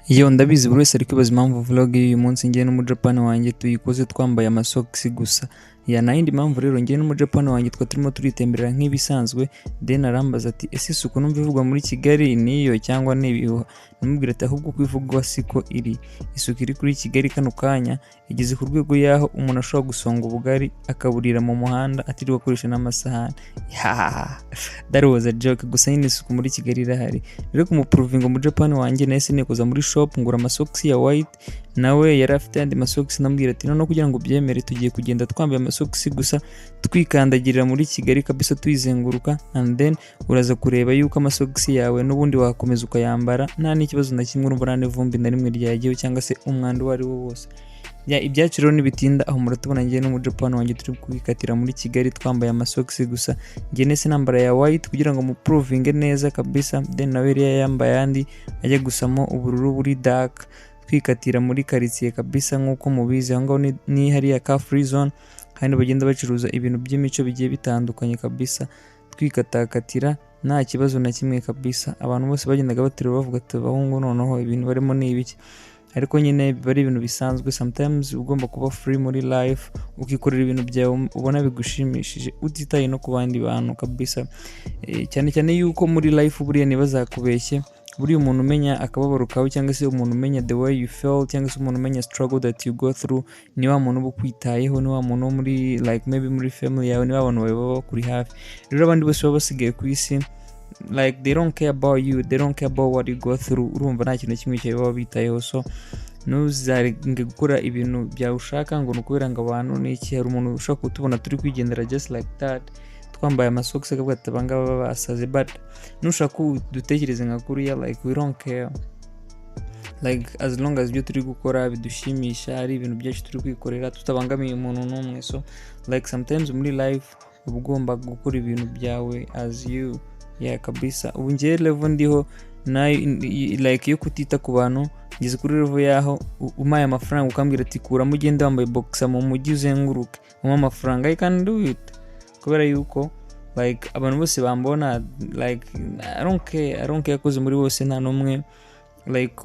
Iyo ndabizi buri wese ari kwibaza impamvu vlog y'uyu munsi njye n'umujapani wanjye tuyikoze twambaye amasogisi gusa. Nta yindi mpamvu rero njye n'umujapani wanjye turimo turitemberera nk'ibisanzwe, then arambaza ati ese isuku numva ivugwa muri Kigali niyo cyangwa n'ibihuha? Namubwira ati ahubwo uko ivugwa siko iri. Isuku iri kuri Kigali kano kanya igeze ku rwego yaho umuntu ashobora gusonga ubugari akaburira mu muhanda atiriwe akoresha n'amasahani. That was a joke, gusa nyine isuku muri Kigali irahari. Rero kumuprovinga umujapani wanjye nahise nikoza muri shop ngura amasogisi ya white, nawe yari afite andi masogisi. Namubwira ati noneho kugira ngo byemere tugiye kugenda twambaye amasogisi gusa twikandagirira muri Kigali kabisa tuyizenguruka, and then uraza kureba yuko amasogisi yawe n'ubundi wakomeza ukayambara nta n'ikibazo na kimwe, urumva nta n'ivumbi na rimwe ryagiyeho cyangwa se umwanda uwo ari wo wose. Ibyacu rero nibitinda aho muratubona njye n'umujapani wanjye turi kwikatira muri Kigali twambaye amasogisi gusa. Njye nese nambara ya white kugira ngo muprovinge neza kabisa, then nawe yari yambaye andi ajya gusamo ubururu buri dark, twikatira muri quartier kabisa nk'uko mubizi aho ngaho ni hariya car free zone, kandi bagenda bacuruza ibintu by'imico bigiye bitandukanye kabisa, twikatakatira nta kibazo na kimwe kabisa. Abantu bose bagendaga baterura bavuga ati abahungu noneho ibintu barimo ni ibiki, ariko nyine biba ari ibintu bisanzwe. Sometimes ugomba kuba free muri life, ukikorera ibintu byawe ubona bigushimishije utitaye no ku bandi bantu kabisa. Cyane cyane yuko muri life buriya ntibazakubeshye, buriya umuntu umenya akababaro kawe cyangwa se umuntu umenya the way you feel cyangwa se umuntu umenya struggle that you go through, ni wa muntu uba ukwitayeho, ni wa muntu wo muri like maybe muri family yawe, ni wa bantu baba bakuri hafi. Rero abandi bose baba basigaye ku isi like they don't care about you, they don't care about what you go through, urumva nta kintu kimwe cyawe baba bitayeho. So ntuzarenge gukora ibintu byawe ushaka ngo nukubera ngo abantu n'iki. Hari umuntu ushaka kutubona turi kwigendera just like that twambaye amasogisi akavuga ati abangaba baba basaze, but nushaka dutekereze nka kuriya like we don't care, like as long as ibyo turi gukora bidushimisha, ari ibintu byacu turi kwikorera tutabangamiye umuntu n'umwe. So like sometimes muri life uba ugomba gukora ibintu byawe as you kabisa. Ubu njye level ndiho na like yo kutita ku bantu, ngeze kuri level yaho umaye amafaranga ukambwira ati kuramo ugende wambaye boxer mu mujyi uzenguruke mu amafaranga, I can do it, kubera yuko like abantu bose bambona like I don't care yakoze muri bose nta numwe like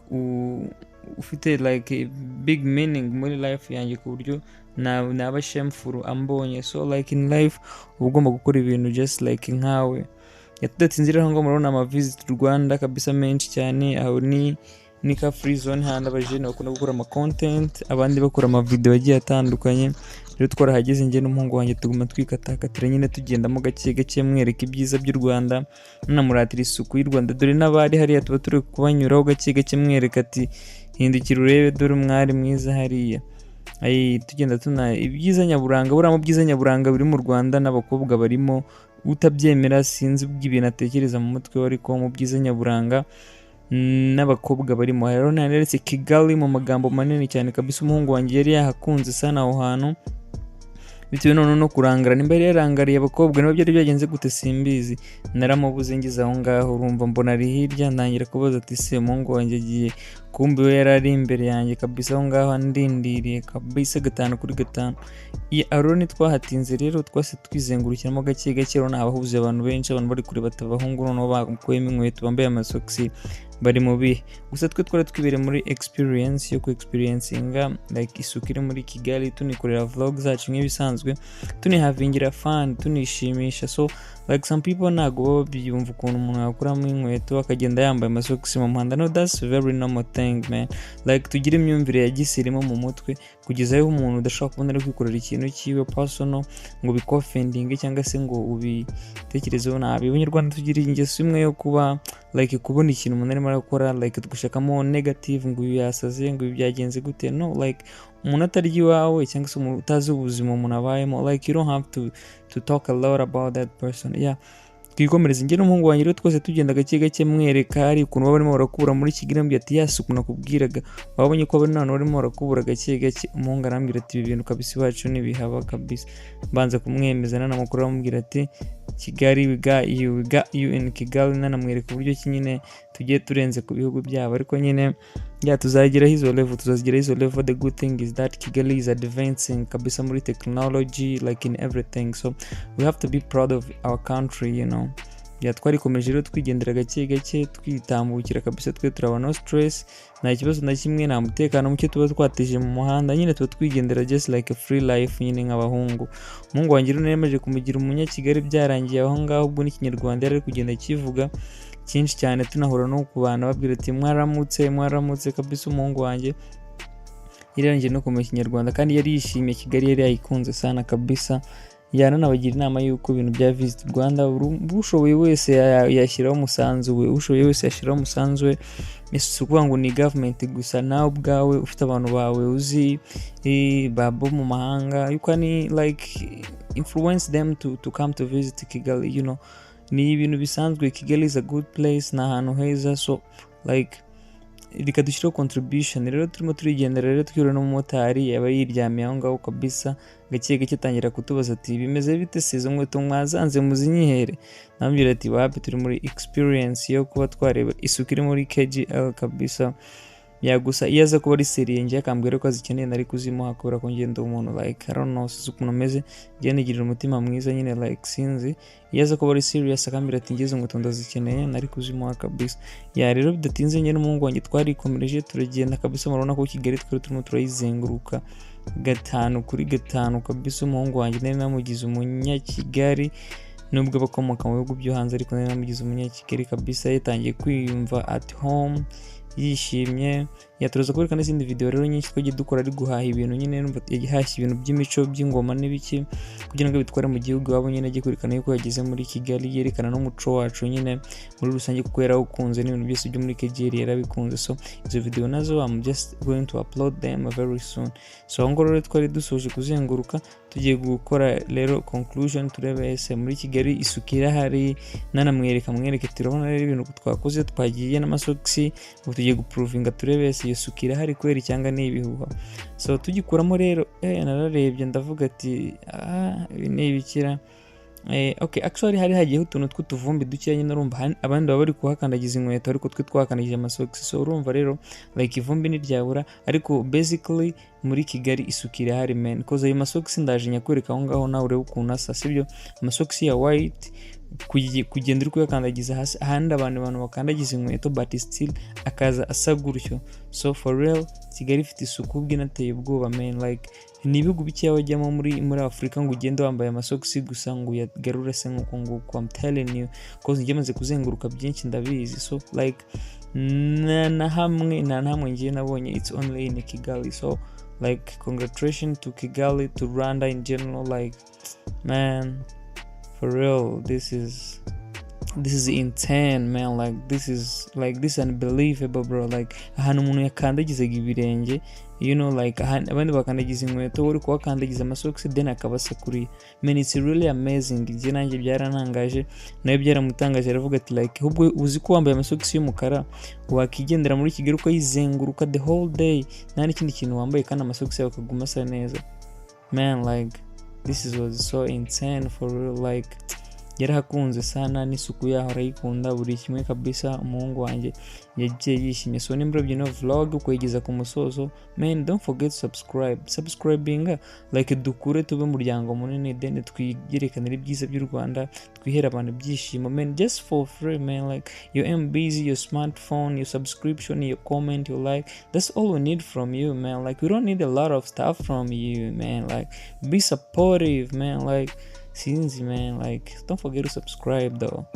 ufite like a big meaning muri life yanjye ku buryo naba shameful ambonye. So like in life ugomba gukora ibintu just like nkawe. Yatudatsinzira aho ngo murabona ama visit Rwanda kabisa menshi cyane, aho ni ka free zone handa abajene bakunda gukora ama content, abandi bakora ama video agiye atandukanye. Rero twarahageze njye n'umuhungu wanjye tuguma twikatakatira nyine tugendamo gake gake mwereka ibyiza by'u Rwanda, namuratira isuku y'u Rwanda. Dore n'abari hariya tuba turi kubanyuraho gake gake mwereka ati hindukira urebe dore umwari mwiza hariya. Tugenda tuna ibyiza nyaburanga, buramo byiza nyaburanga biri mu Rwanda n'abakobwa barimo, utabyemera sinzi ubw'ibintu atekereza mu mutwe we, ariko mu byiza nyaburanga n'abakobwa barimo. Rero naretse Kigali mu magambo manini cyane kabisa. Umuhungu wanjye yari yahakunze sana aho hantu bitewe no kurangara, nimba yari yarangariye abakobwa niba byari byagenze gute simbizi. Naramubuze ngize aho ngaho, urumva mbona ari hirya, ntangira kubaza ati se umuhungu wanjye agiye, kumbe we yari ari imbere yanjye kabisa aho ngaho andindiriye kabisa 5/5. Rero ntitwahatinze, rero twase twizengurukiramo gake gake. Rero nabahuze abantu benshi, abantu bari kureba abahungu noneho bakuyemo inkweto bambaye amasogisi bari mu bihe. Gusa twe twari twibere muri experience yo ku experiencinga like isuku iri muri Kigali, tunikorera vlog zacu nk'ibisanzwe, tunihavingira fun, tunishimisha. So like some people ntago baba byumva ukuntu umuntu yakuramo inkweto akagenda yambaye amasogisi mu muhanda. No, that's very normal thing man. Like tugira imyumvire ya gisirimu mu mutwe kugeza aho umuntu udashaka kubona ari kwikorera ikintu cyiwe personal ngo bikofendinge cyangwa se ngo ubitekerezeho nabi. Abanyarwanda tugira ingeso imwe yo kuba like kubona ikintu umuntu arimo arakora like tugushakamo negative ngo yasaze ngo byagenze gute. No, like umuntu atarya iwawe cyangwa se umuntu utazi ubuzima umuntu abayemo, like you don't have to talk a lot about that person. Twikomereza njye n'umuhungu wanjye rero twese tugenda gake gake mwereka hari ukuntu barimo barakubura muri Kigali, mbya ati yasuku nakubwiraga, babonye ko bari none barimo barakubura gake gake. Umuhungu arambwira ati ibi bintu kabisa iwacu ntibihaba kabisa. Mbanza kumwemeza n'amakuru amubwira ati Kigali we got you in Kigali, nanamwereka uburyo ki nyine tugiye turenze ku bihugu byabo. Ariko nyine tuzagera izo level. The good thing is that Kigali is advancing kabisa muri technology like in everything. So we have to be proud of our country, you know. twarikomeje rero twigendera gake gake twitambukira kabisa, twe turaba no stress, nta kibazo na kimwe, nta mutekano muke tuba twateje mu muhanda, nyine tuba twigendera just like a free life nyine nk'abahungu. Umuhungu wanjye rero nari kumugira umunyakigali byarangiye aho ngaho, ubwo n'ikinyarwanda yari kugenda kivuga cyinshi cyane, tunahura no ku bantu babwira ati mwaramutse kabisa. Umuhungu wanjye yarangije no kumenya ikinyarwanda kandi yari yishimiye Kigali, yari yayikunze sana kabisa. Nabagira inama y'uko ibintu bya Visit Rwanda ushoboye wese yashyiraho umusanzu we, si ukuvuga ngo ni government gusa, nawe ubwawe ufite abantu bawe uzi babo mu mahanga, you can like influence them to come to visit Kigali, you know. Ni ibintu bisanzwe, Kigali is a good place, ni ahantu heza, so like reka dushyiraho contribution. Rero turimo turigendera rero twiriwe n'umumotari yaba yiryamiye aho ngaho kabisa, gake gake atangira kutubaza ati bimeze bite se, izo nkweto mwazanze muzinyihere? Nambwira ati wapi, turi muri experience yo kuba twareba isuku iri muri KGL kabisa. Gusa iyo aza kuba ari seriye njye akambwira ko azikeneye nari kuzimuha, kubera ko ngenda umuntu like I don't know sinzi ukuntu meze, njye nigirira umutima mwiza nyine like sinzi. Iyo aza kuba ari serious akambwira ati ngeze ngo ndazikeneye nari kuzimuha kabisa. Rero bidatinze njye n'umuhungu wanjye twarikomereje turagenda kabisa. Murabona ko Kigali twari turimo turayizenguruka 5 kuri 5 kabisa. Umuhungu wanjye nari namugize umunyakigali, nubwo bakomoka mu bihugu byo hanze, ariko nari namugize umunyakigali kabisa. Yatangiye kwiyumva at home, yishimye. Yaturoza kwerekana izindi video rero nyinshi twagiye dukora ari guhaha ibintu, nyine numva yahashye ibintu by'imico by'ingoma n'ibiki kugira ngo bitware mu gihugu wabo, nyine agiye kwerekana yuko yageze muri Kigali, yerekana n'umuco wacu nyine muri rusange, kuko yarawukunze n'ibintu byose byo muri KGL yarabikunze. So izo video nazo I'm just going to upload them very soon. So ngo rero twari dusoje kuzenguruka, tugiye gukora rero conclusion, turebe ese muri Kigali isukira hari, mwereke turabona rero ibintu twakoze, twagiye n'amasoksi, ubu tugiye guprovinga turebe ese iyo sukira hari kweri cyangwa ni ibihuha. So tugikuramo rero nararebye ndavuga ati ibi ni ibikira. Okay, actually hari hagiyeho utuntu tw'utuvumbi dukeya, nyine urumva abandi baba bari kuhakandagiza inkweto ariko twe twakandagije amasogisi. So urumva rero like ivumbi ntiryabura, ariko basically muri Kigali isukira hari man, cause ayo masogisi ndaje nyakwereka aho ngaho nawe urebe ukuntu asa, sibyo? Amasogisi ya white kugenda uri kuyakandagiza hasi, ahandi abantu bakandagiza inkweto but still akaza asa gutyo. So for real Kigali ifite isuku bw'inateye ubwoba man, like ni ibihugu bikeya wajyamo muri Afrika ngo ugende wambaye amasogisi gusa ngo uyagarure se nk'uko nguko. I'm telling you, cause ngemaze kuzenguruka byinshi ndabizi. So like na hamwe ngiye nabonye it's only in Kigali. So like congratulations to Kigali, to Rwanda in general. Like man, for real, this is insane man, like this is unbelievable bro. Like ahantu umuntu yakandagizaga ibirenge, you know, like abandi bakandagiza inkweto, uri kubakandagiza amasogisi then akabasa kuri man, it's really amazing. Njye nanjye byaranangaje, nawe byaramutangaje, aravuga ati like ubwo uzi ko wambaye amasogisi y'umukara wakigendera muri Kigali uko yizenguruka the whole day nta n'ikindi kintu wambaye kandi amasogisi yawe akaguma asa neza man. Like this was so insane for real. Like yarahakunze sana, n'isuku yaho arayikunda, buri kimwe kabisa. Umuhungu wanjye yagiye yishimye. So nimba urebye no vlog ukayigeza ku musozo man, don't forget subscribing like dukure tube umuryango munini, then twigerekanira ibyiza by'u Rwanda, twihera abantu byishimo man, just for free man. Like your MBs, your smartphone, your subscription, your comment, your like, that's all we need from you man. Like we don't need a lot of stuff from you man. Like be supportive man, like since man, like don't forget to subscribe though.